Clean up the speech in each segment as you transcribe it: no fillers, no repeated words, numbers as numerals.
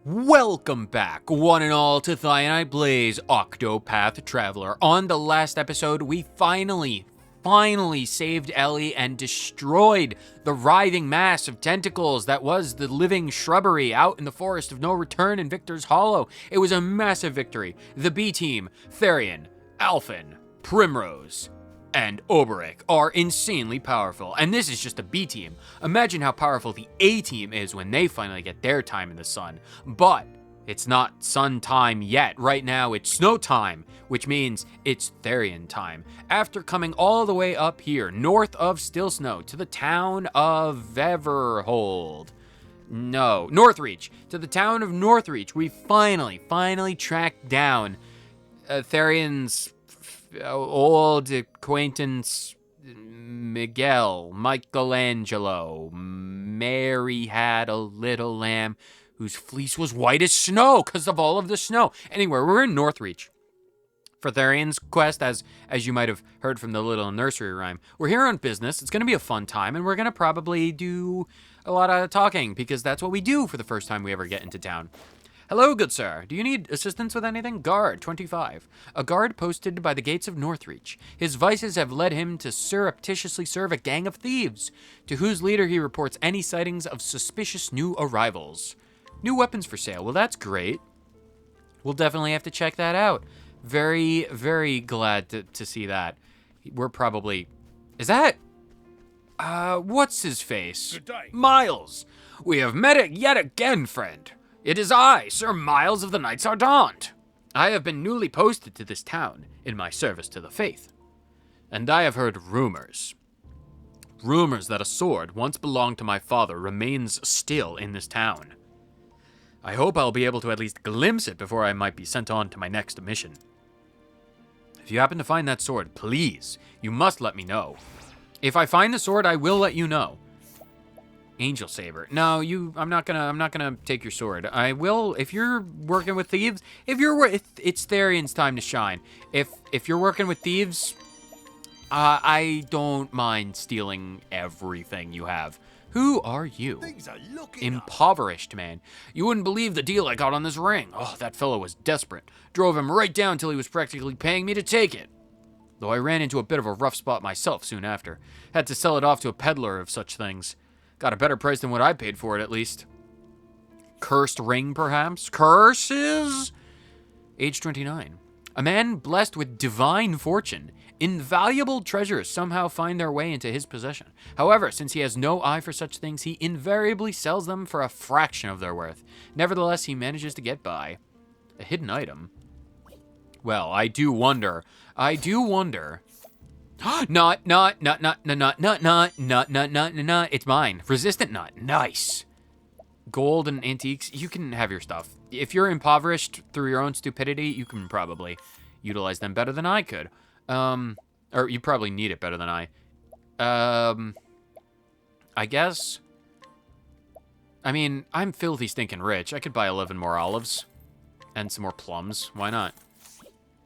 Welcome back, one and all, to Therion Blaze Octopath Traveler. On the last episode, we finally saved Ellie and destroyed the writhing mass of tentacles that was the living shrubbery out in the Forest of No Return in Victor's Hollow. It was a massive victory. The B team, Therion, Alphen, Primrose, and Oberic are insanely powerful, and this is just a B team. Imagine how powerful the A team is when they finally get their time in the sun. But it's not sun time yet. Right now it's snow time, which means it's Therion time. After coming all the way up here, north of Still Snow, to the town of Northreach. To the town of Northreach, we finally tracked down Therion's old acquaintance Michelangelo. Mary had a little lamb whose fleece was white as snow because of all of the snow. Anyway, we're in Northreach for Therion's quest, as you might have heard from the little nursery rhyme. We're here on business. It's going to be a fun time, and we're going to probably do a lot of talking because that's what we do for the first time we ever get into town. Hello, good sir. Do you need assistance with anything? Guard 25. A guard posted by the gates of Northreach. His vices have led him to surreptitiously serve a gang of thieves, to whose leader he reports any sightings of suspicious new arrivals. New weapons for sale. Well, that's great. We'll definitely have to check that out. Very, very glad to see that. We're probably... Is that... what's his face? Good day. Miles! We have met it yet again, friend. It is I, Sir Miles of the Knights Ardent. I have been newly posted to this town in my service to the faith, and I have heard rumors. Rumors that a sword once belonged to my father remains still in this town. I hope I'll be able to at least glimpse it before I might be sent on to my next mission. If you happen to find that sword, please, you must let me know. If I find the sword, I will let you know. Angel Saber. No, I'm not gonna take your sword. I will, if you're working with thieves, it's Therion's time to shine. If you're working with thieves, I don't mind stealing everything you have. Who are you? Things are looking Impoverished man. You wouldn't believe the deal I got on this ring. Oh, that fellow was desperate. Drove him right down till he was practically paying me to take it. Though I ran into a bit of a rough spot myself soon after. Had to sell it off to a peddler of such things. Got a better price than what I paid for it, at least. Cursed ring, perhaps? Curses? Age 29. A man blessed with divine fortune. Invaluable treasures somehow find their way into his possession. However, since he has no eye for such things, he invariably sells them for a fraction of their worth. Nevertheless, he manages to get by. A hidden item? Well, I do wonder. Nut. It's mine. Resistant nut. Nice. Gold and antiques. You can have your stuff. If you're impoverished through your own stupidity, you can probably utilize them better than I could. Or you probably need it better than I. I guess. I mean, I'm filthy stinking rich. I could buy 11 more olives. And some more plums. Why not?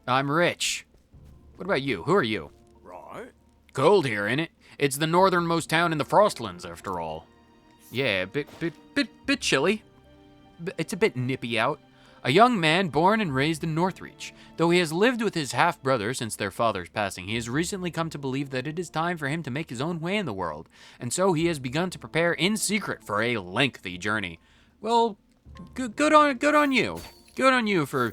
I'm rich. What about you? Who are you? Cold here, ain't it? It's the northernmost town in the Frostlands, after all. Yeah, bit chilly. It's a bit nippy out. A young man born and raised in Northreach. Though he has lived with his half-brother since their father's passing, he has recently come to believe that it is time for him to make his own way in the world, and so he has begun to prepare in secret for a lengthy journey. Well, good on you. Good on you for...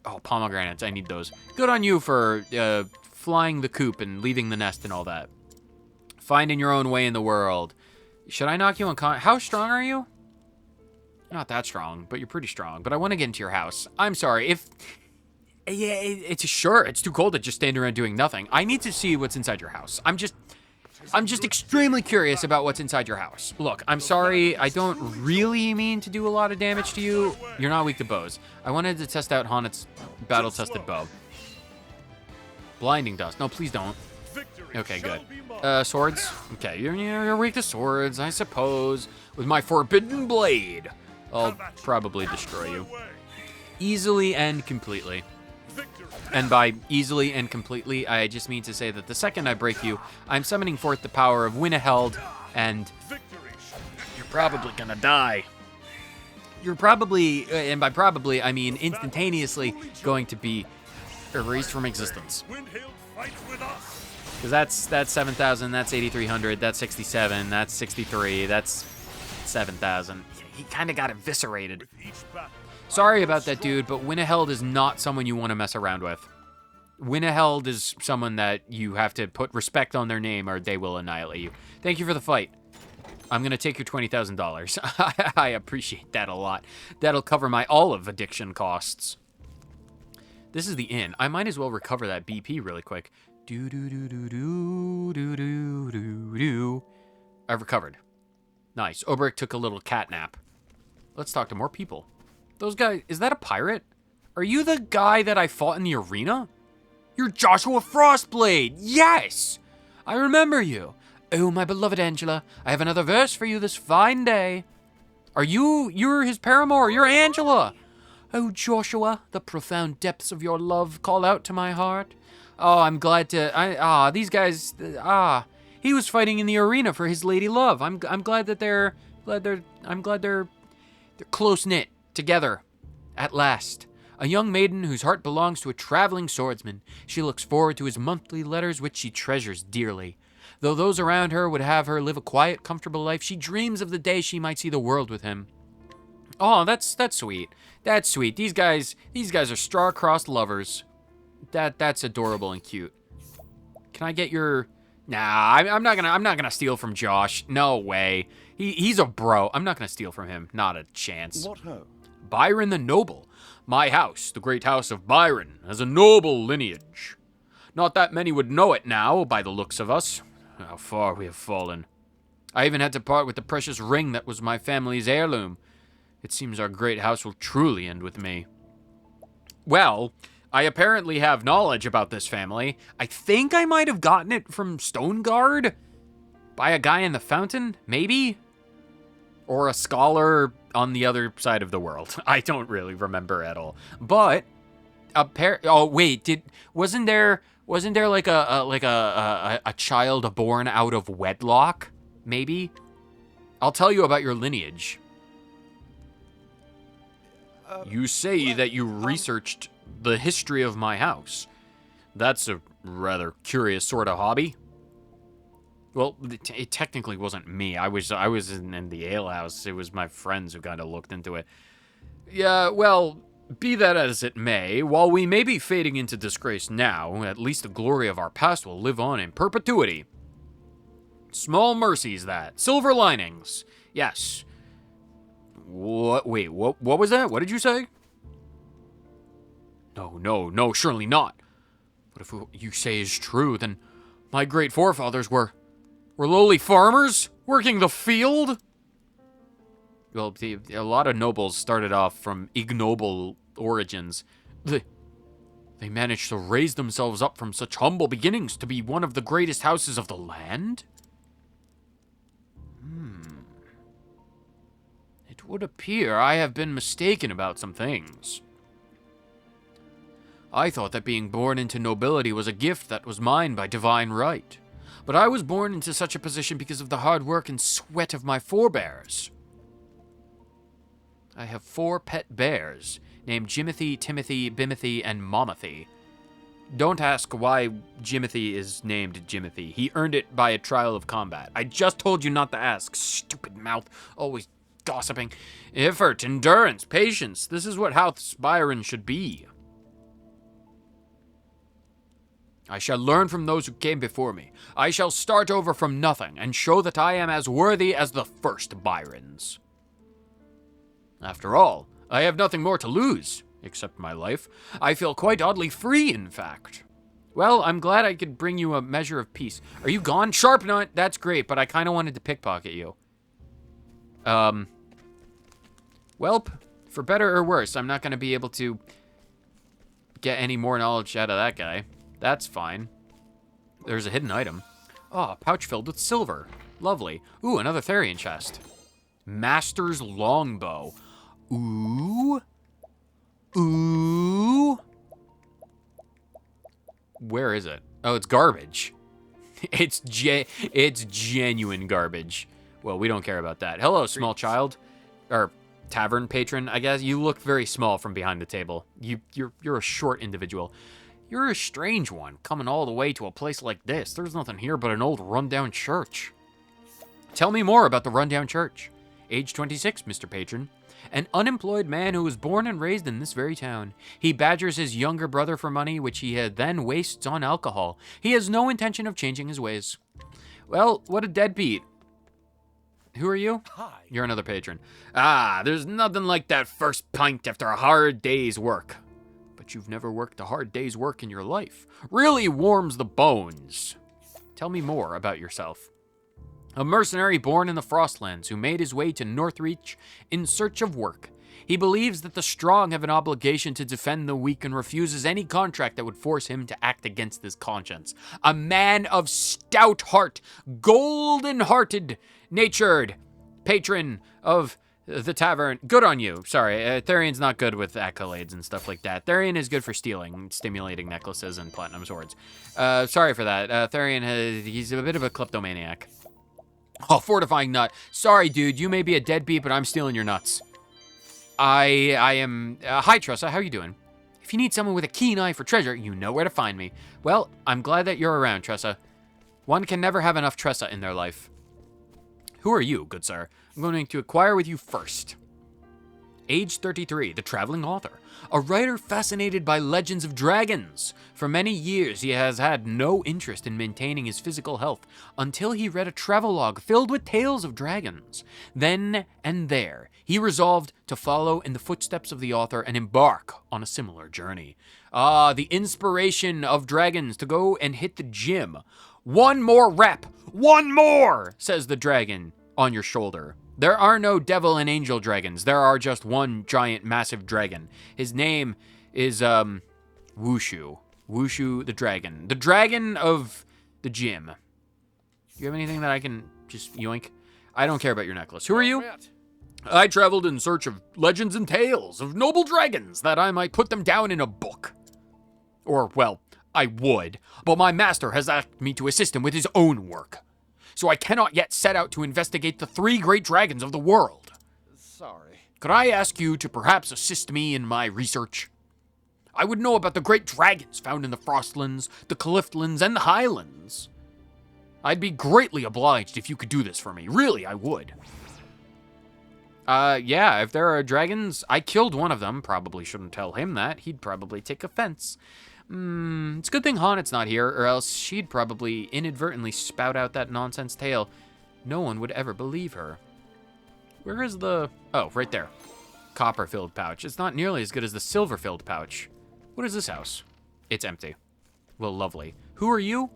Oh, pomegranates, I need those. Good on you for, flying the coop and leaving the nest and all that. Finding your own way in the world. Should I knock you on How strong are you? Not that strong, but you're pretty strong. But I want to get into your house. I'm sorry, yeah, it's too cold to just stand around doing nothing. I need to see what's inside your house. I'm just extremely curious about what's inside your house. Look, I'm sorry, I don't really mean to do a lot of damage to you. You're not weak to bows. I wanted to test out Honnet's battle-tested bow. Blinding dust. No, please don't. Okay, good. Swords? Okay, you're weak to swords, I suppose. With my forbidden blade, I'll probably destroy you. Easily and completely. And by easily and completely, I just mean to say that the second I break you, I'm summoning forth the power of Winneheld, and you're probably gonna die. you're probably, and by probably, I mean instantaneously, going to be erased from existence. Because that's 7,000, that's 8,300, that's 67, that's 63, that's 7,000. He kind of got eviscerated. Sorry about that, dude, but Winneheld is not someone you want to mess around with. Winneheld is someone that you have to put respect on their name or they will annihilate you. Thank you for the fight. I'm going to take your $20,000. I appreciate that a lot. That'll cover my olive addiction costs. This is the inn. I might as well recover that BP really quick. I've recovered. Nice. Obrick took a little cat nap. Let's talk to more people. Those guys, is that a pirate? Are you the guy that I fought in the arena? You're Joshua Frostblade. Yes! I remember you. Oh, my beloved Angela, I have another verse for you this fine day. You're his paramour, you're Angela. Oh, Joshua, the profound depths of your love call out to my heart. Oh, I'm glad to, these guys, he was fighting in the arena for his lady love. I'm glad that they're close-knit, together, at last. A young maiden whose heart belongs to a traveling swordsman. She looks forward to his monthly letters, which she treasures dearly. Though those around her would have her live a quiet, comfortable life, she dreams of the day she might see the world with him. Oh, that's sweet. That's sweet. These guys are star-crossed lovers. That's adorable and cute. Can I get your? Nah, I'm not gonna steal from Josh. No way. He's a bro. I'm not gonna steal from him. Not a chance. What ho? Byron the Noble. My house, the great house of Byron, has a noble lineage. Not that many would know it now, by the looks of us. How far we have fallen. I even had to part with the precious ring that was my family's heirloom. It seems our great house will truly end with me. Well, I apparently have knowledge about this family. I think I might have gotten it from Stoneguard? By a guy in the fountain, maybe? Or a scholar on the other side of the world. I don't really remember at all. But, oh wait, wasn't there like a child born out of wedlock? Maybe? I'll tell you about your lineage. You say that you researched the history of my house. That's a rather curious sort of hobby. Well, it technically wasn't me. I was in the alehouse. It was my friends who kind of looked into it. Yeah, well, be that as it may, while we may be fading into disgrace now, at least the glory of our past will live on in perpetuity. Small mercies, that. Silver linings. Yes. What? Wait, what was that? What did you say? No, surely not. But if what you say is true, then my great forefathers were lowly farmers working the field? Well, a lot of nobles started off from ignoble origins. They managed to raise themselves up from such humble beginnings to be one of the greatest houses of the land? It would appear I have been mistaken about some things. I thought that being born into nobility was a gift that was mine by divine right. But I was born into such a position because of the hard work and sweat of my forebears. I have 4 pet bears, named Jimothy, Timothy, Bimothy, and Momothy. Don't ask why Jimothy is named Jimothy. He earned it by a trial of combat. I just told you not to ask. Stupid mouth, always gossiping. Effort, endurance, patience. This is what House Byron should be. I shall learn from those who came before me. I shall start over from nothing and show that I am as worthy as the first Byrons. After all, I have nothing more to lose, except my life. I feel quite oddly free, in fact. Well, I'm glad I could bring you a measure of peace. Are you gone? Sharp Nut, that's great, but I kind of wanted to pickpocket you. Welp, for better or worse, I'm not going to be able to get any more knowledge out of that guy. That's fine. There's a hidden item. Oh, a pouch filled with silver. Lovely. Ooh, another Therion chest. Master's longbow. Ooh. Ooh. Where is it? Oh, it's garbage. It's genuine garbage. Well, we don't care about that. Hello, small child. Or tavern patron, I guess. You look very small from behind the table. You're a short individual. You're a strange one, coming all the way to a place like this. There's nothing here but an old rundown church. Tell me more about the rundown church. Age 26, Mr. Patron. An unemployed man who was born and raised in this very town. He badgers his younger brother for money, which he then wastes on alcohol. He has no intention of changing his ways. Well, what a deadbeat. Who are you? Hi. You're another patron. Ah, there's nothing like that first pint after a hard day's work. But you've never worked a hard day's work in your life. Really warms the bones. Tell me more about yourself. A mercenary born in the Frostlands who made his way to Northreach in search of work. He believes that the strong have an obligation to defend the weak and refuses any contract that would force him to act against his conscience. A man of stout heart, golden-hearted, natured, patron of the tavern. Good on you. Sorry, Therion's not good with accolades and stuff like that. Therion is good for stealing, stimulating necklaces, and platinum swords. Sorry for that. Therion, he's a bit of a kleptomaniac. Oh, fortifying nut. Sorry, dude. You may be a deadbeat, but I'm stealing your nuts. I am... hi, Tressa. How you doing? If you need someone with a keen eye for treasure, you know where to find me. Well, I'm glad that you're around, Tressa. One can never have enough Tressa in their life. Who are you, good sir? I'm going to inquire with you first. Age 33, the traveling author. A writer fascinated by legends of dragons. For many years, he has had no interest in maintaining his physical health until he read a travelogue filled with tales of dragons. Then and there, he resolved to follow in the footsteps of the author and embark on a similar journey. Ah, the inspiration of dragons to go and hit the gym. One more rep. One more, says the dragon on your shoulder. There are no devil and angel dragons. There are just one giant, massive dragon. His name is, Wushu. Wushu the dragon. The dragon of the gym. Do you have anything that I can just yoink? I don't care about your necklace. Who are you? I traveled in search of legends and tales of noble dragons that I might put them down in a book. Or, well, I would, but my master has asked me to assist him with his own work. So I cannot yet set out to investigate the 3 great dragons of the world. Sorry. Could I ask you to perhaps assist me in my research? I would know about the great dragons found in the Frostlands, the Cliftlands, and the Highlands. I'd be greatly obliged if you could do this for me. Really, I would. Yeah, if there are dragons, I killed one of them. Probably shouldn't tell him that. He'd probably take offense. It's a good thing Honnet's not here, or else she'd probably inadvertently spout out that nonsense tale. No one would ever believe her. Where is the... Oh, right there. Copper-filled pouch. It's not nearly as good as the silver-filled pouch. What is this house? It's empty. Well, lovely. Who are you?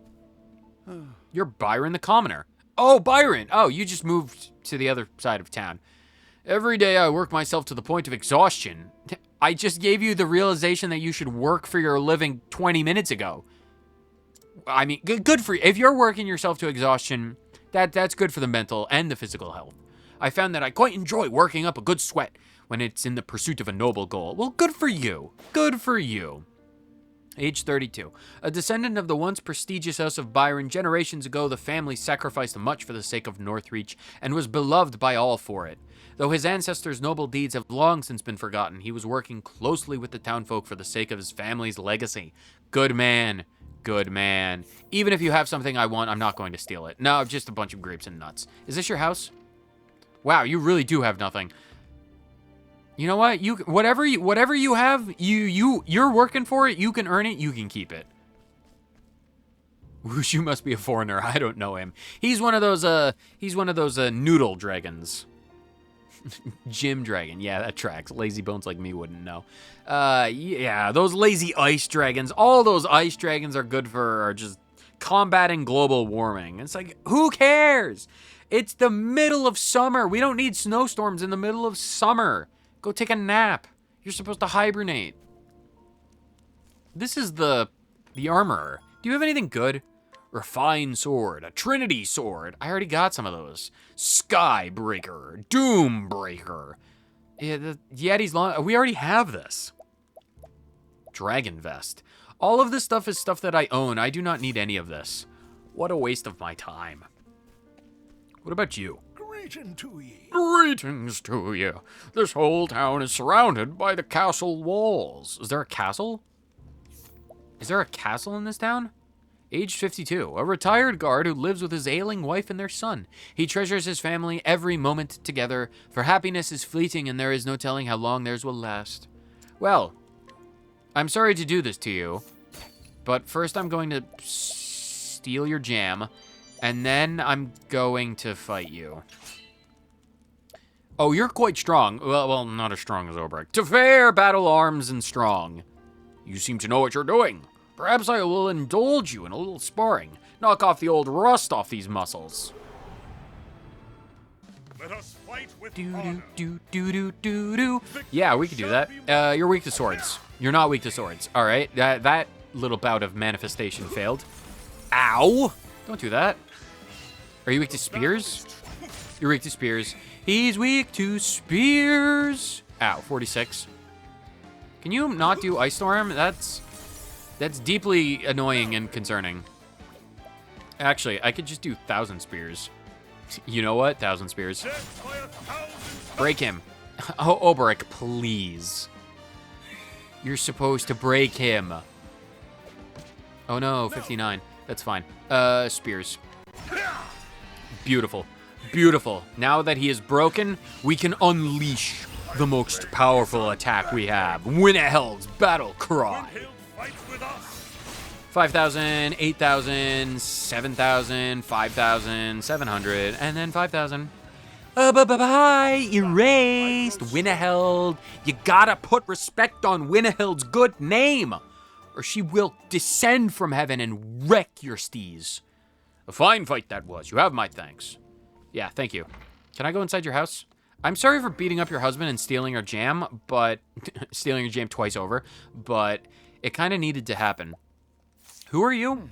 You're Byron the Commoner. Oh, Byron! Oh, you just moved to the other side of town. Every day I work myself to the point of exhaustion. I just gave you the realization that you should work for your living 20 minutes ago. I mean, good for you. If you're working yourself to exhaustion, that's good for the mental and the physical health. I found that I quite enjoy working up a good sweat when it's in the pursuit of a noble goal. Well, good for you. Good for you. Age 32. A descendant of the once prestigious house of Byron, generations ago the family sacrificed much for the sake of Northreach and was beloved by all for it. Though his ancestors' noble deeds have long since been forgotten, he was working closely with the townfolk for the sake of his family's legacy. Good man. Good man. Even if you have something I want, I'm not going to steal it. No, just a bunch of grapes and nuts. Is this your house? Wow, you really do have nothing. You know what? Whatever you have, you're working for it. You can earn it. You can keep it. Wushu must be a foreigner. I don't know him. He's one of those noodle dragons. Gym dragon. Yeah, that tracks. Lazy bones like me wouldn't know. Yeah, those lazy ice dragons. All those ice dragons are good for just combating global warming. It's like, who cares? It's the middle of summer. We don't need snowstorms in the middle of summer. Go take a nap. You're supposed to hibernate. This is the armorer. Do you have anything good? Refined sword, a trinity sword. I already got some of those. Skybreaker, Doombreaker. Yeah, the Yeti's long. We already have this. Dragon vest. All of this stuff is stuff that I own. I do not need any of this. What a waste of my time. What about you? Greeting to ye. Greetings to you. This whole town is surrounded by the castle walls. Is there a castle? Is there a castle in this town? Age 52, a retired guard who lives with his ailing wife and their son. He treasures his family every moment together, for happiness is fleeting and there is no telling how long theirs will last. Well, I'm sorry to do this to you, but first I'm going to steal your jam, and then I'm going to fight you. Oh, you're quite strong. Well, not as strong as Obrecht. To fair battle arms and strong. You seem to know what you're doing. Perhaps I will indulge you in a little sparring. Knock off the old rust off these muscles. Let us fight with Yeah, we could do that. You're weak to swords. You're not weak to swords. All right, that little bout of manifestation failed. Ow! Don't do that. Are you weak to spears? You're weak to spears. He's weak to spears. Ow, 46. Can you not do Ice Storm? That's deeply annoying and concerning. Actually, I could just do 1,000 spears. You know what? 1,000 spears. Break him. Oh, Oberic, please. You're supposed to break him. Oh no, 59. That's fine. Spears. Beautiful. Beautiful. Now that he is broken, we can unleash the most powerful attack we have. Winneheld's battle cry. 5,000, 8,000, 7,000, 5,000, 700, and then 5,000. Bye-bye, erased. Winneheld. You gotta put respect on Winneheld's good name, or she will descend from heaven and wreck your stees. A fine fight that was. You have my thanks. Yeah, thank you. Can I go inside your house? I'm sorry for beating up your husband and stealing your jam, but... stealing your jam twice over, but it kind of needed to happen. Who are you?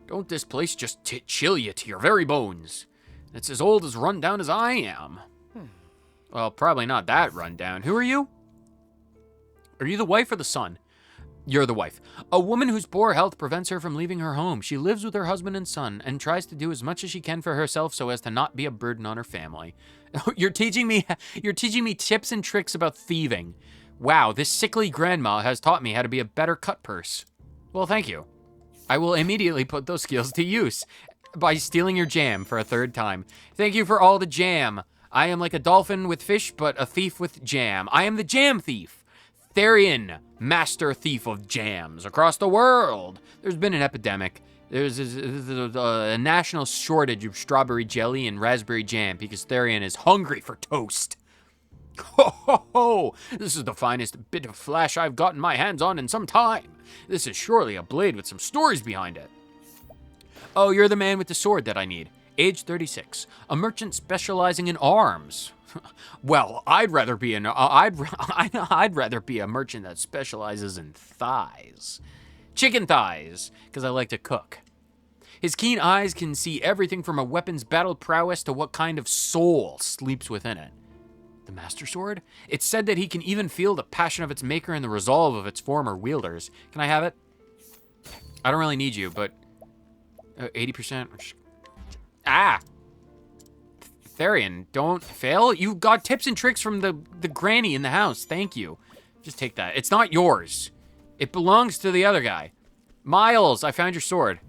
Don't this place just chill you to your very bones? It's as old as run down as I am. Well, probably not that run down. Who are you? Are you the wife or the son? You're the wife. A woman whose poor health prevents her from leaving her home. She lives with her husband and son and tries to do as much as she can for herself so as to not be a burden on her family. You're teaching me tips and tricks about thieving. Wow, this sickly grandma has taught me how to be a better cut purse. Well, thank you. I will immediately put those skills to use by stealing your jam for a third time. Thank you for all the jam. I am like a dolphin with fish, but a thief with jam. I am the jam thief. Therion, master thief of jams across the world. There's been an epidemic. There's a national shortage of strawberry jelly and raspberry jam because Therion is hungry for toast. Ho, ho, ho! This is the finest bit of flesh I've gotten my hands on in some time. This is surely a blade with some stories behind it. Oh, you're the man with the sword that I need. Age 36. A merchant specializing in arms. Well, I'd rather be a merchant that specializes in thighs. Chicken thighs, because I like to cook. His keen eyes can see everything from a weapon's battle prowess to what kind of soul sleeps within it. The Master Sword? It's said that he can even feel the passion of its maker and the resolve of its former wielders. Can I have it? I don't really need you, but 80%. Ah! Therion, don't fail. You got tips and tricks from the granny in the house. Thank you. Just take that. It's not yours. It belongs to the other guy. Miles, I found your sword.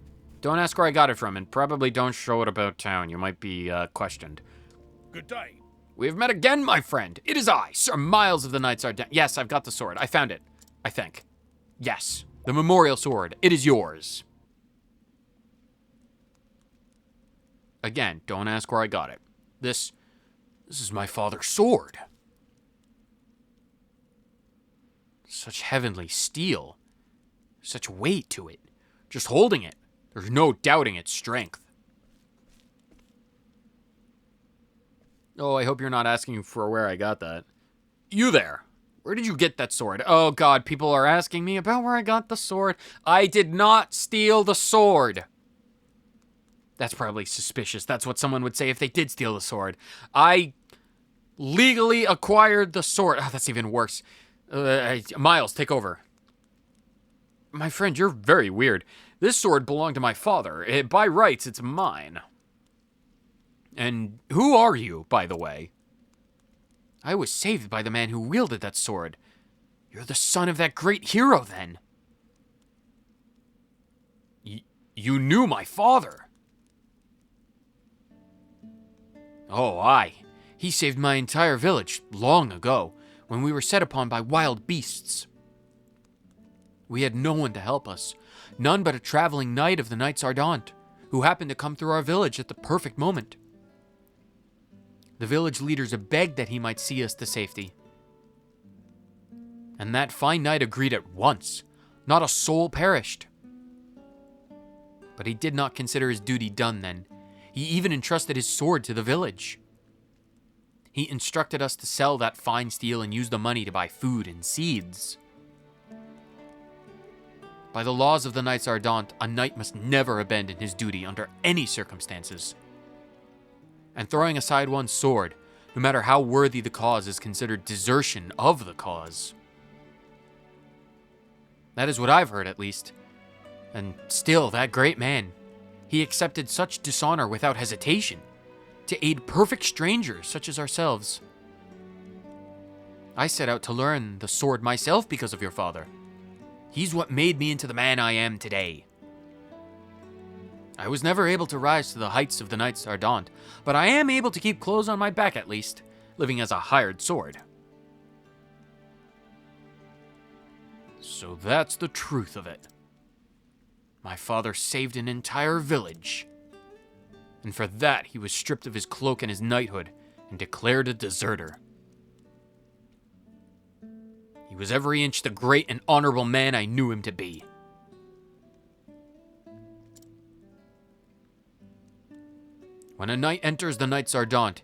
Don't ask where I got it from, and probably don't show it about town. You might be questioned. Good day. We have met again, my friend. It is I, Sir Miles of the Knights Arden. Yes, I've got the sword. I found it. I think. Yes, the memorial sword. It is yours. Again, don't ask where I got it. This is my father's sword. Such heavenly steel. Such weight to it. Just holding it. There's no doubting its strength. Oh, I hope you're not asking for where I got that. You there. Where did you get that sword? Oh, God, people are asking me about where I got the sword. I did not steal the sword. That's probably suspicious. That's what someone would say if they did steal the sword. I legally acquired the sword. Oh, that's even worse. Miles, take over. My friend, you're very weird. This sword belonged to my father. By rights, it's mine. And who are you, by the way? I was saved by the man who wielded that sword. You're the son of that great hero, then. You knew my father. Oh, aye. He saved my entire village long ago, when we were set upon by wild beasts. We had no one to help us, none but a traveling knight of the Knights Ardent, who happened to come through our village at the perfect moment. The village leaders begged that he might see us to safety. And that fine knight agreed at once. Not a soul perished. But he did not consider his duty done then. He even entrusted his sword to the village. He instructed us to sell that fine steel and use the money to buy food and seeds. By the laws of the Knights Ardent, a knight must never abandon his duty under any circumstances. And throwing aside one's sword, no matter how worthy the cause, is considered desertion of the cause. That is what I've heard, at least. And still, that great man, he accepted such dishonor without hesitation, to aid perfect strangers such as ourselves. I set out to learn the sword myself because of your father. He's what made me into the man I am today. I was never able to rise to the heights of the Knights Ardent, but I am able to keep clothes on my back at least, living as a hired sword. So that's the truth of it. My father saved an entire village, and for that he was stripped of his cloak and his knighthood and declared a deserter. He was every inch the great and honorable man I knew him to be. When a knight enters the Knights Ardent,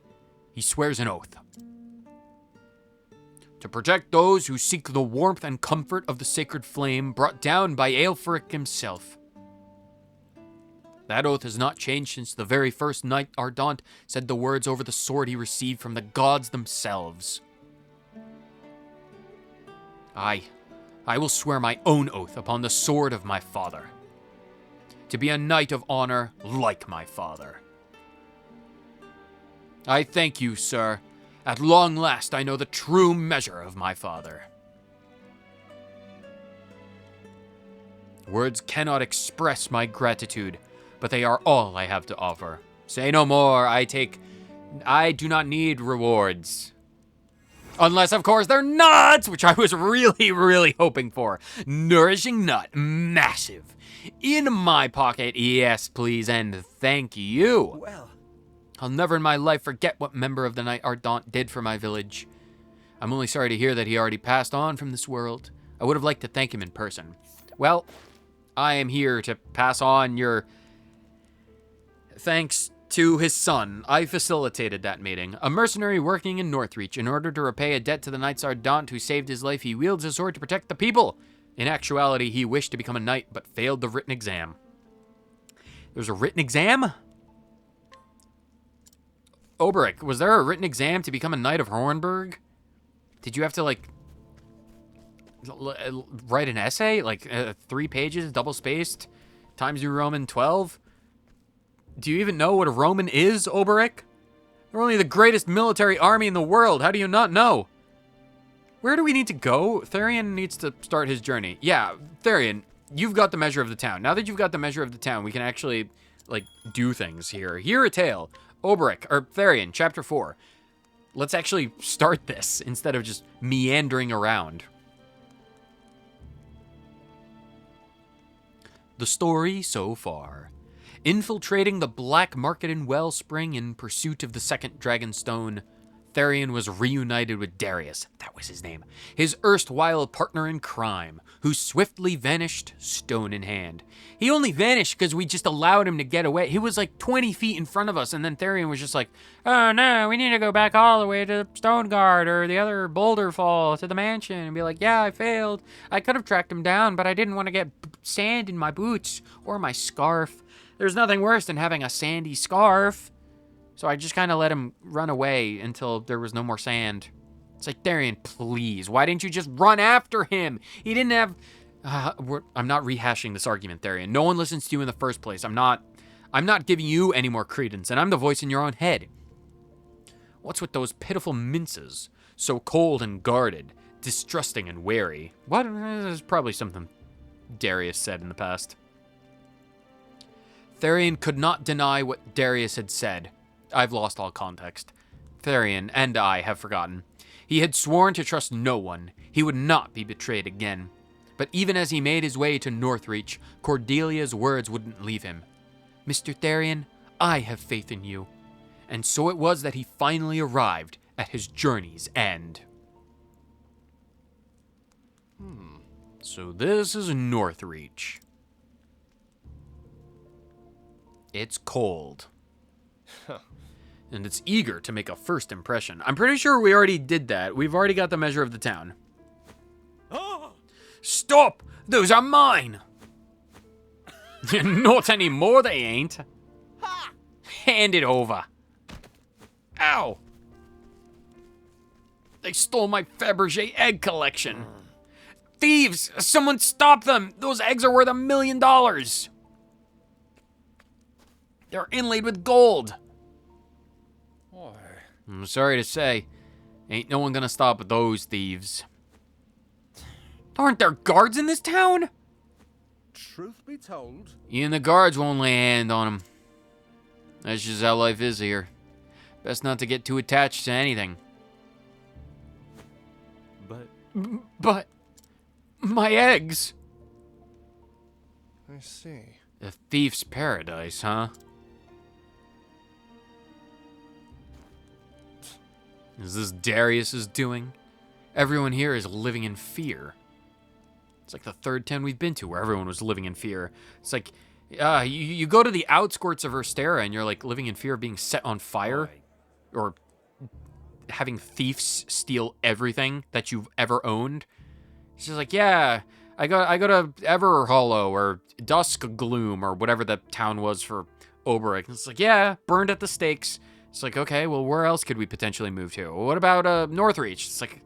he swears an oath. To protect those who seek the warmth and comfort of the sacred flame brought down by Aelfric himself. That oath has not changed since the very first Knight Ardent said the words over the sword he received from the gods themselves. I will swear my own oath upon the sword of my father. To be a knight of honor like my father. I thank you, sir. At long last I know the true measure of my father. Words cannot express my gratitude, but they are all I have to offer. Say no more, I do not need rewards. Unless, of course, they're nuts, which I was really, really hoping for. Nourishing nut, massive. In my pocket, yes, please, and thank you. Well, I'll never in my life forget what member of the Knight Ardent did for my village. I'm only sorry to hear that he already passed on from this world. I would have liked to thank him in person. Well, I am here to pass on your thanks to his son. I facilitated that meeting. A mercenary working in Northreach. In order to repay a debt to the Knights Ardent who saved his life, he wields his sword to protect the people. In actuality, he wished to become a knight, but failed the written exam. There's a written exam? Oberic, was there a written exam to become a Knight of Hornburg? Did you have to, like, write an essay? Like, 3 pages, double-spaced, Times New Roman 12? Do you even know what a Roman is, Oberic? They're only the greatest military army in the world. How do you not know? Where do we need to go? Therion needs to start his journey. Yeah, Therion, you've got the measure of the town. Now that you've got the measure of the town, we can actually, like, do things here. Hear a tale. Oberic, or Therion, Chapter 4. Let's actually start this instead of just meandering around. The story so far. Infiltrating the black market in Wellspring in pursuit of the second Dragonstone, Therion was reunited with Darius, that was his name, his erstwhile partner in crime, who swiftly vanished, stone in hand. He only vanished because we just allowed him to get away. He was like 20 feet in front of us, and then Therion was just like, oh no, we need to go back all the way to Stoneguard or the other Boulder Fall to the mansion, and be like, yeah, I failed. I could have tracked him down, but I didn't want to get sand in my boots or my scarf. There's nothing worse than having a sandy scarf. So I just kind of let him run away until there was no more sand. It's like, Therion, please, why didn't you just run after him? He didn't have... I'm not rehashing this argument, Therion. No one listens to you in the first place. I'm not I'm not giving you any more credence, and I'm the voice in your own head. What's with those pitiful minces? So cold and guarded, distrusting and wary. What? There's probably something Darius said in the past. Therion could not deny what Darius had said. I've lost all context. Therion and I have forgotten. He had sworn to trust no one. He would not be betrayed again. But even as he made his way to Northreach, Cordelia's words wouldn't leave him. Mr. Therion, I have faith in you. And so it was that he finally arrived at his journey's end. So this is Northreach. It's cold. And it's eager to make a first impression. I'm pretty sure we already did that. We've already got the measure of the town. Stop! Those are mine! Not anymore, they ain't. Hand it over. Ow! They stole my Fabergé egg collection. Thieves! Someone stop them! Those eggs are worth $1 million! They're inlaid with gold. I'm sorry to say, ain't no one gonna stop those thieves. Aren't there guards in this town? Truth be told, Even the guards won't lay a hand on them. That's just how life is here. Best not to get too attached to anything. But my eggs. I see. The thief's paradise, huh? Is this Darius's doing? Everyone here is living in fear. It's like the third town we've been to where everyone was living in fear. It's like, you go to the outskirts of Urstera and you're like living in fear of being set on fire. Or having thieves steal everything that you've ever owned. It's just like, yeah, I go to Everhollow or Dusk Gloom or whatever the town was for Oberic. It's like, yeah, burned at the stakes. It's like, okay, well, where else could we potentially move to? What about Northreach? It's like,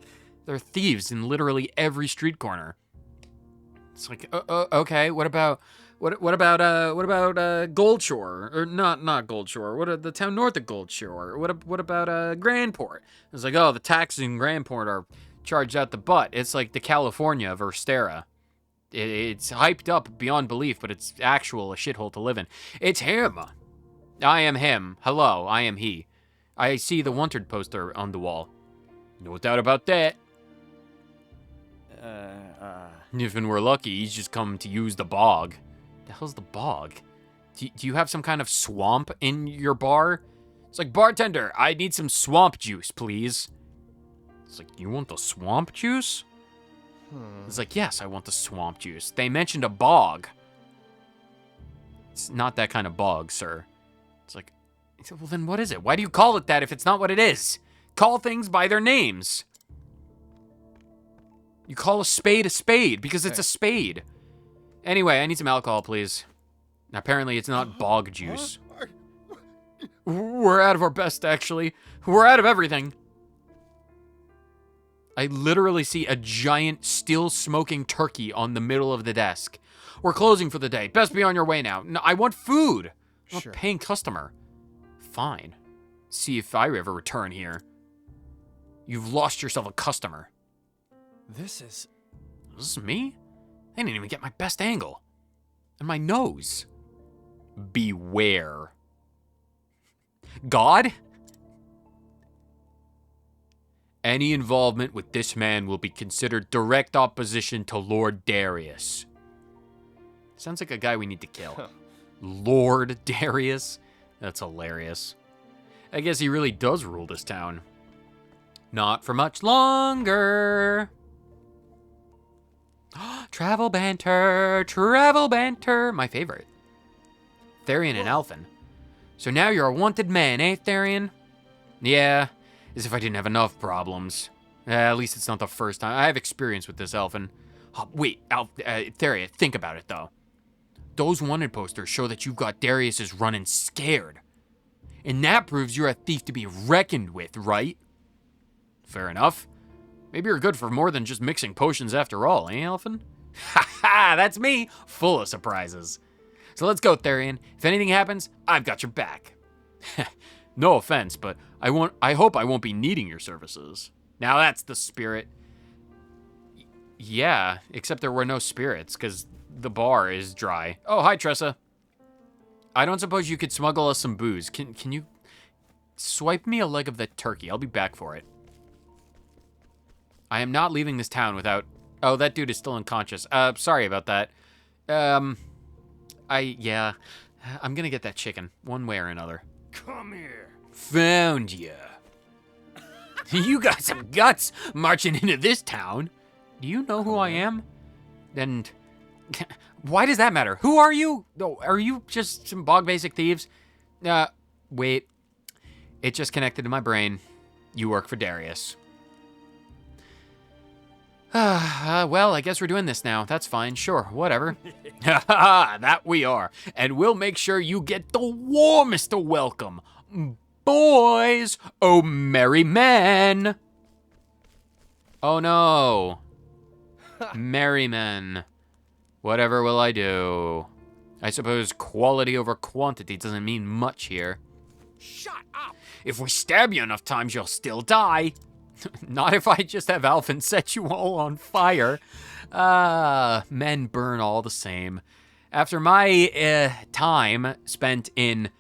there are thieves in literally every street corner. It's like, okay, what about Goldshore? Or not Goldshore. What the town north of Goldshore? What about Grandport? It's like, oh, the taxes in Grandport are charged out the butt. It's like the California of Urstera. It's hyped up beyond belief, but it's actual a shithole to live in. It's him. I am him. Hello, I am he. I see the wanted poster on the wall. No doubt about that. If we're lucky, he's just come to use the bog. The hell's the bog? Do you have some kind of swamp in your bar? It's like, bartender, I need some swamp juice, please. It's like, you want the swamp juice? It's like, yes, I want the swamp juice. They mentioned a bog. It's not that kind of bog, sir. It's like, well, then what is it? Why do you call it that if it's not what it is? Call things by their names. You call a spade because it's a spade. Anyway, I need some alcohol, please. Apparently, it's not bog juice. We're out of our best, actually. We're out of everything. I literally see a giant, still smoking turkey on the middle of the desk. We're closing for the day. Best be on your way now. No, I want food. I'm a paying customer. Fine. See if I ever return here. You've lost yourself a customer. This is me? I didn't even get my best angle. And my nose. Beware. God? Any involvement with this man will be considered direct opposition to Lord Darius. Sounds like a guy we need to kill. Lord Darius? That's hilarious. I guess he really does rule this town. Not for much longer. Travel banter, my favorite. Therion and Alphen. So now you're a wanted man, eh, Therion? Yeah, as if I didn't have enough problems. At least it's not the first time. I have experience with this, Alphen. Oh, wait, Therion, think about it, though. Those wanted posters show that you've got Darius's running scared. And that proves you're a thief to be reckoned with, right? Fair enough. Maybe you're good for more than just mixing potions after all, eh, Alphen? Ha ha, that's me, full of surprises. So let's go, Therion. If anything happens, I've got your back. No offense, but I hope I won't be needing your services. Now that's the spirit. Yeah, except there were no spirits, because the bar is dry. Oh, hi, Tressa. I don't suppose you could smuggle us some booze. Can you swipe me a leg of that turkey? I'll be back for it. I am not leaving this town without... Oh, that dude is still unconscious. Sorry about that. Yeah. I'm gonna get that chicken, one way or another. Come here. Found ya. You got some guts marching into this town. Do you know who I am? And why does that matter? Who are you? Oh, are you just some bog basic thieves? Wait. It just connected to my brain. You work for Darius. Well, I guess we're doing this now. That's fine. Sure, whatever. That we are. And we'll make sure you get the warmest of welcome. Boys, oh merry men. Oh no. Merry men. Whatever will I do? I suppose quality over quantity doesn't mean much here. Shut up. If we stab you enough times, you'll still die. Not if I just have Alphen set you all on fire. Men burn all the same. After my time spent in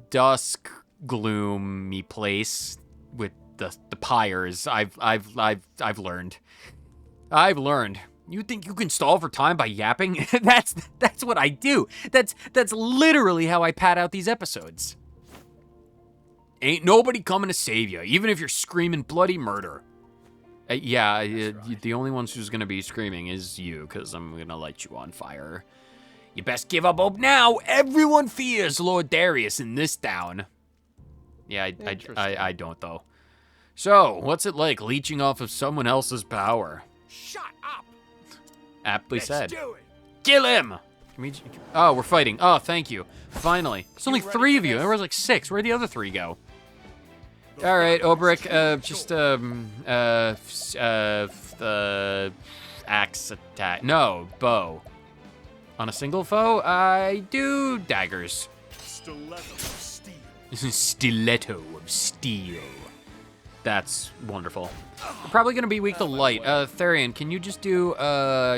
dusk gloomy place with the pyres, I've learned. I've learned. You think you can stall for time by yapping? That's what I do. That's literally how I pad out these episodes. Ain't nobody coming to save you, even if you're screaming bloody murder. The only ones who's gonna be screaming is you, because I'm gonna light you on fire. You best give up hope now. Everyone fears Lord Darius in this town. Yeah, I don't, though. So, what's it like leeching off of someone else's power? Shut up. Aptly Let's said. do it. Kill him! Oh, we're fighting. Oh, thank you. Finally. There's only 3 of you. There was like 6. Where'd the other 3 go? All right, Obrick, axe attack. No, bow. On a single foe, I do daggers. Stiletto of steel. Stiletto of steel. That's wonderful. We're probably gonna be weak to light. Therion, can you just do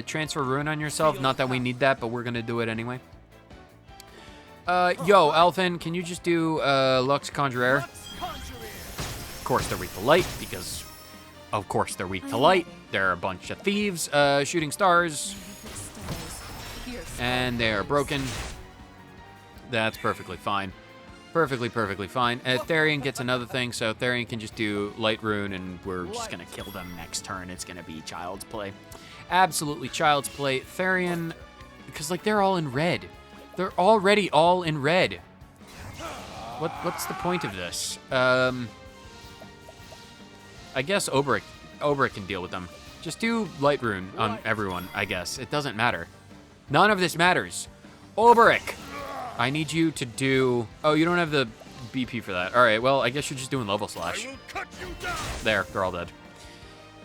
transfer ruin on yourself? Not that we need that, but we're gonna do it anyway. Yo, Alphen, can you just do Lux Conjurer? Of course they're weak to light, because of course they're weak to light. They're a bunch of thieves, shooting stars. And they are broken. That's perfectly fine. Perfectly fine. Therion gets another thing, so Therion can just do Light Rune, and we're just gonna kill them next turn. It's gonna be child's play. Absolutely child's play. Therion, because, like, they're all in red. They're already all in red. What's the point of this? I guess Obrick can deal with them. Just do Light Rune on everyone, I guess. It doesn't matter. None of this matters. Obrick! I need you to do... Oh, you don't have the BP for that. All right, well, I guess you're just doing level slash. I will cut you down. There, they're all dead.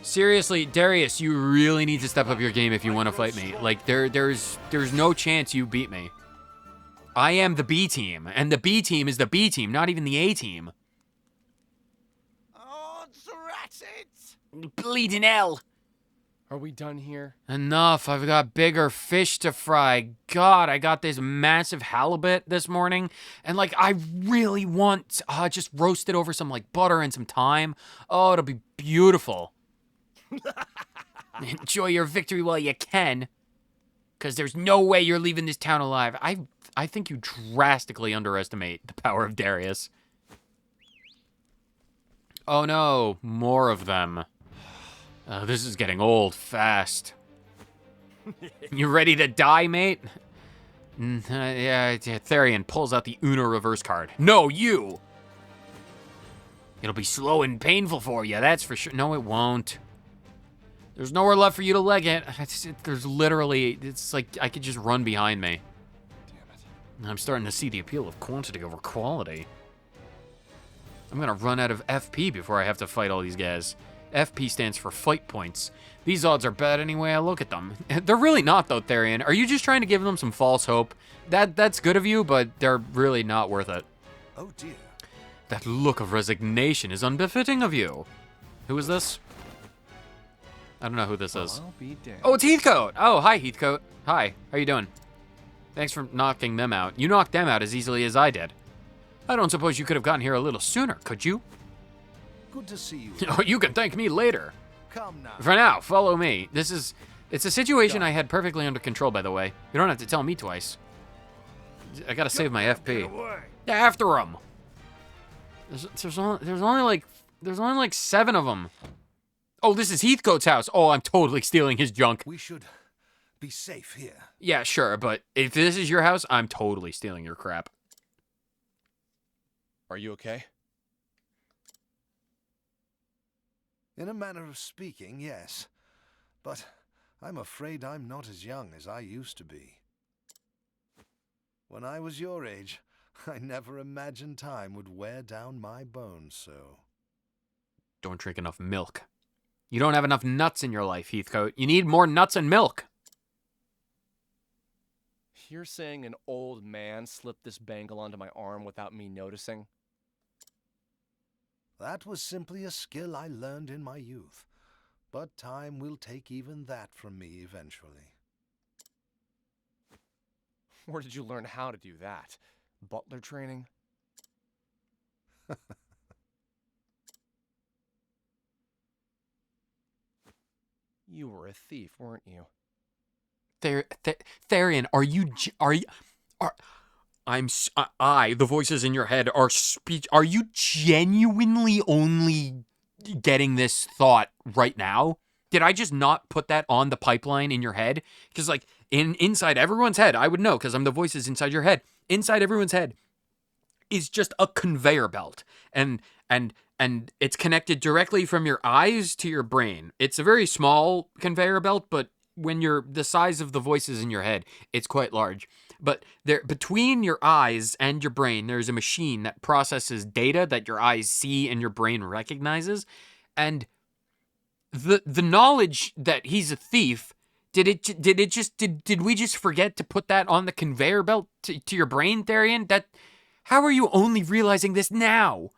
Seriously, Darius, you really need to step up your game if you want to fight me. Like, there's no chance you beat me. I am the B team, and the B team is the B team, not even the A team. Oh, drat it! Bleeding hell. Are we done here? Enough, I've got bigger fish to fry. God, I got this massive halibut this morning, and, like, I really want just roast it over some, like, butter and some thyme. Oh, it'll be beautiful. Enjoy your victory while you can, because there's no way you're leaving this town alive. I think you drastically underestimate the power of Darius. Oh no, more of them. This is getting old fast. You ready to die, mate? Yeah, Therion pulls out the Uno reverse card. No, you! It'll be slow and painful for you, that's for sure. No, it won't. There's nowhere left for you to leg it. There's literally, it's like I could just run behind me. Damn it. I'm starting to see the appeal of quantity over quality. I'm gonna run out of FP before I have to fight all these guys. FP stands for fight points. These odds are bad any way I look at them. They're really not, though, Therion. Are you just trying to give them some false hope? That's good of you, but they're really not worth it. Oh dear. That look of resignation is unbefitting of you. Who is this? I don't know who this is. I'll be damned. Oh, it's Heathcote. Oh, hi, Heathcote. Hi, how you doing? Thanks for knocking them out. You knocked them out as easily as I did. I don't suppose you could have gotten here a little sooner, could you? Good to see you. Oh, you can thank me later. Come now. For now, follow me. It's a situation I had perfectly under control, by the way. You don't have to tell me twice. I gotta save my FP. Yeah, after him. There's only like 7 of them. Oh, this is Heathcote's house. Oh, I'm totally stealing his junk. We should be safe here. Yeah, sure, but if this is your house, I'm totally stealing your crap. Are you okay? In a manner of speaking, yes. But I'm afraid I'm not as young as I used to be. When I was your age, I never imagined time would wear down my bones so. Don't drink enough milk. You don't have enough nuts in your life, Heathcote. You need more nuts and milk. You're saying an old man slipped this bangle onto my arm without me noticing? That was simply a skill I learned in my youth. But time will take even that from me eventually. Where did you learn how to do that? Butler training? You were a thief, weren't you? Therion, the voices in your head are you genuinely only getting this thought right now? Did I just not put that on the pipeline in your head? Because like inside everyone's head, I would know because I'm the voices inside your head. Inside everyone's head is just a conveyor belt, and it's connected directly from your eyes to your brain. It's a very small conveyor belt, but when you're the size of the voices in your head, it's quite large. But there, between your eyes and your brain, there's a machine that processes data that your eyes see and your brain recognizes. And the knowledge that he's a thief, did we just forget to put that on the conveyor belt to your brain, Therion? How are you only realizing this now?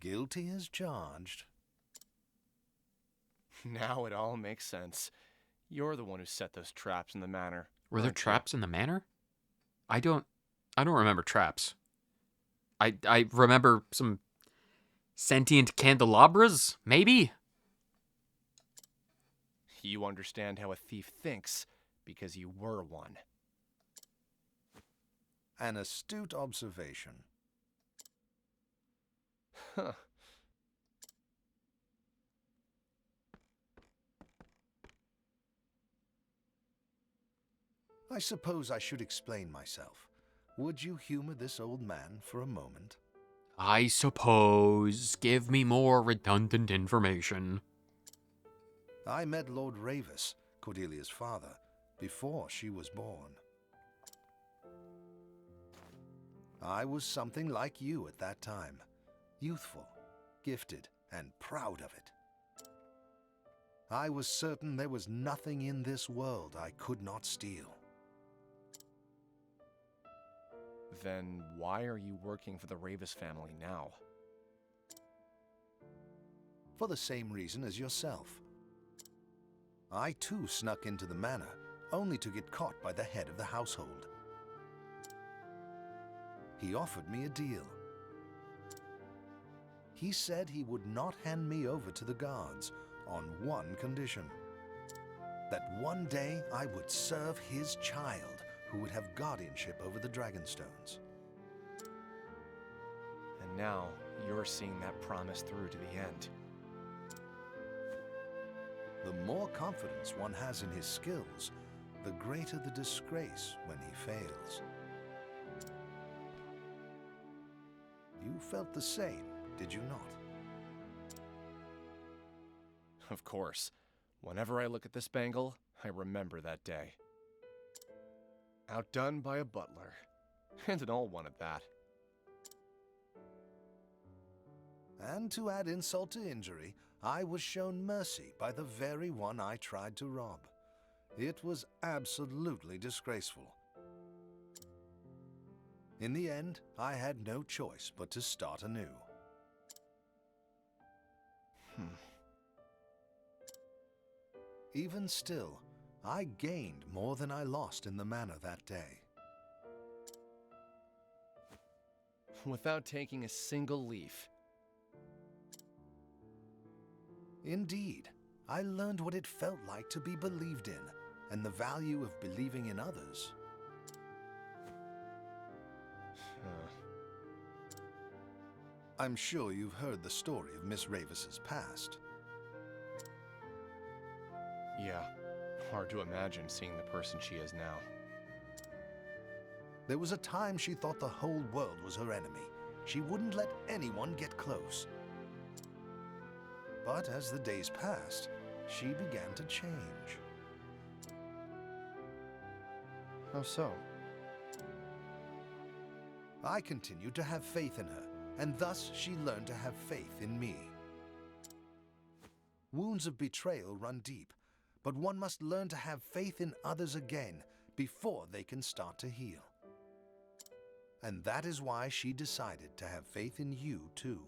Guilty as charged. Now it all makes sense. You're the one who set those traps in the manor. Were there weren't you? traps in the manor? I don't remember traps. I remember some sentient candelabras, maybe? You understand how a thief thinks because you were one. An astute observation. Huh. I suppose I should explain myself. Would you humor this old man for a moment? I suppose. Give me more redundant information. I met Lord Ravis, Cordelia's father, before she was born. I was something like you at that time. Youthful, gifted, and proud of it. I was certain there was nothing in this world I could not steal. Then why are you working for the Ravis family now? For the same reason as yourself. I too snuck into the manor, only to get caught by the head of the household. He offered me a deal. He said he would not hand me over to the guards on one condition. That one day I would serve his child, who would have guardianship over the Dragonstones. And now you're seeing that promise through to the end. The more confidence one has in his skills, the greater the disgrace when he fails. You felt the same, did you not? Of course. Whenever I look at this bangle, I remember that day. Outdone by a butler. And an old one at that. And to add insult to injury, I was shown mercy by the very one I tried to rob. It was absolutely disgraceful. In the end, I had no choice but to start anew. Even still, I gained more than I lost in the manor that day. Without taking a single leaf. Indeed, I learned what it felt like to be believed in, and the value of believing in others. I'm sure you've heard the story of Miss Ravis's past. Yeah, hard to imagine seeing the person she is now. There was a time she thought the whole world was her enemy. She wouldn't let anyone get close. But as the days passed, she began to change. How so? I continued to have faith in her, and thus she learned to have faith in me. Wounds of betrayal run deep, but one must learn to have faith in others again before they can start to heal. And that is why she decided to have faith in you, too.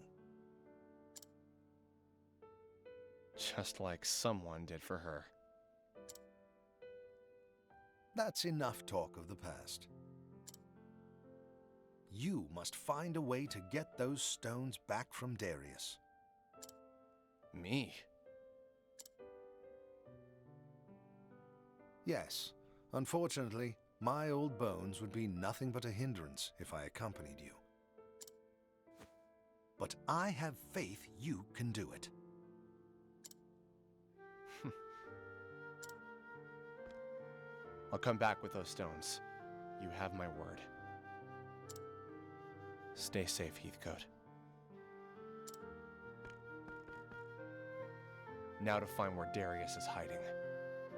Just like someone did for her. That's enough talk of the past. You must find a way to get those stones back from Darius. Me? Yes, unfortunately, my old bones would be nothing but a hindrance if I accompanied you. But I have faith you can do it. I'll come back with those stones. You have my word. Stay safe, Heathcote. Now to find where Darius is hiding.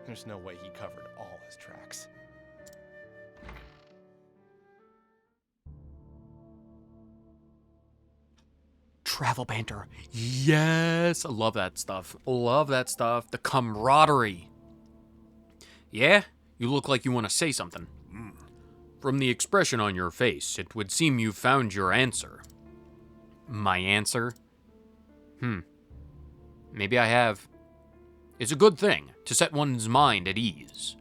There's no way he covered all his tracks. Travel banter. Yes, I love that stuff. Love that stuff. The camaraderie. Yeah? You look like you want to say something. From the expression on your face, it would seem you found your answer. My answer? Maybe I have. It's a good thing to set one's mind at ease.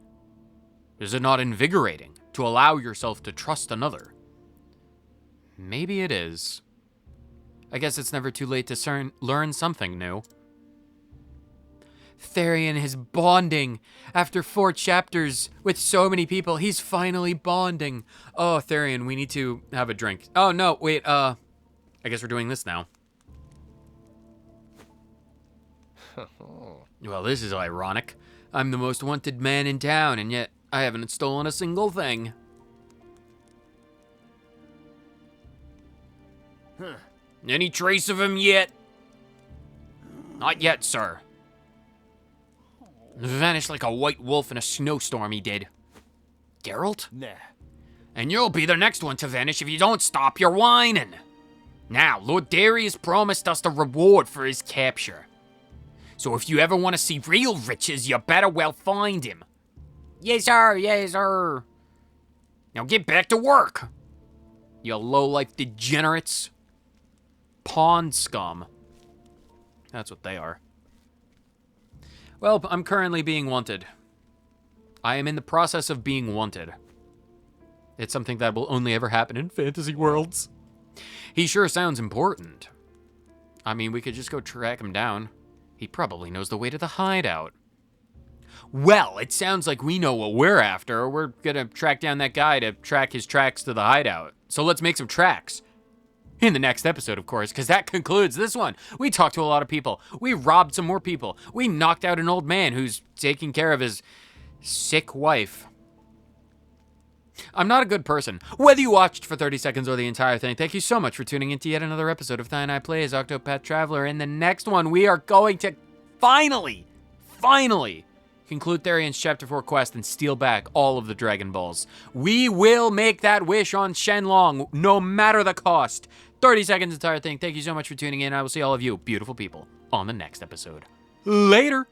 Is it not invigorating to allow yourself to trust another? Maybe it is. I guess it's never too late to learn something new. Therion is bonding. After 4 chapters with so many people, he's finally bonding. Oh, Therion, we need to have a drink. Oh, no, wait, I guess we're doing this now. Well, this is ironic. I'm the most wanted man in town, and yet I haven't stolen a single thing. Any trace of him yet? Not yet, sir. Vanished like a white wolf in a snowstorm, he did. Geralt? Nah. And you'll be the next one to vanish if you don't stop your whining. Now, Lord Darius promised us the reward for his capture. So if you ever want to see real riches, you better well find him. Yes, sir. Yes, sir. Now get back to work. You low-life degenerates. Pawn scum. That's what they are. Well, I'm currently being wanted. I am in the process of being wanted. It's something that will only ever happen in fantasy worlds. He sure sounds important. I mean, we could just go track him down. He probably knows the way to the hideout. Well, it sounds like we know what we're after. We're gonna track down that guy to track his tracks to the hideout. So let's make some tracks. In the next episode, of course, because that concludes this one. We talked to a lot of people. We robbed some more people. We knocked out an old man who's taking care of his sick wife. I'm not a good person. Whether you watched for 30 seconds or the entire thing, thank you so much for tuning in to yet another episode of Thai and I Play as Octopath Traveler. In the next one, we are going to finally conclude Therion's Chapter 4 quest, and steal back all of the Dragon Balls. We will make that wish on Shenlong, no matter the cost. 30 seconds, entire thing. Thank you so much for tuning in. I will see all of you, beautiful people, on the next episode. Later!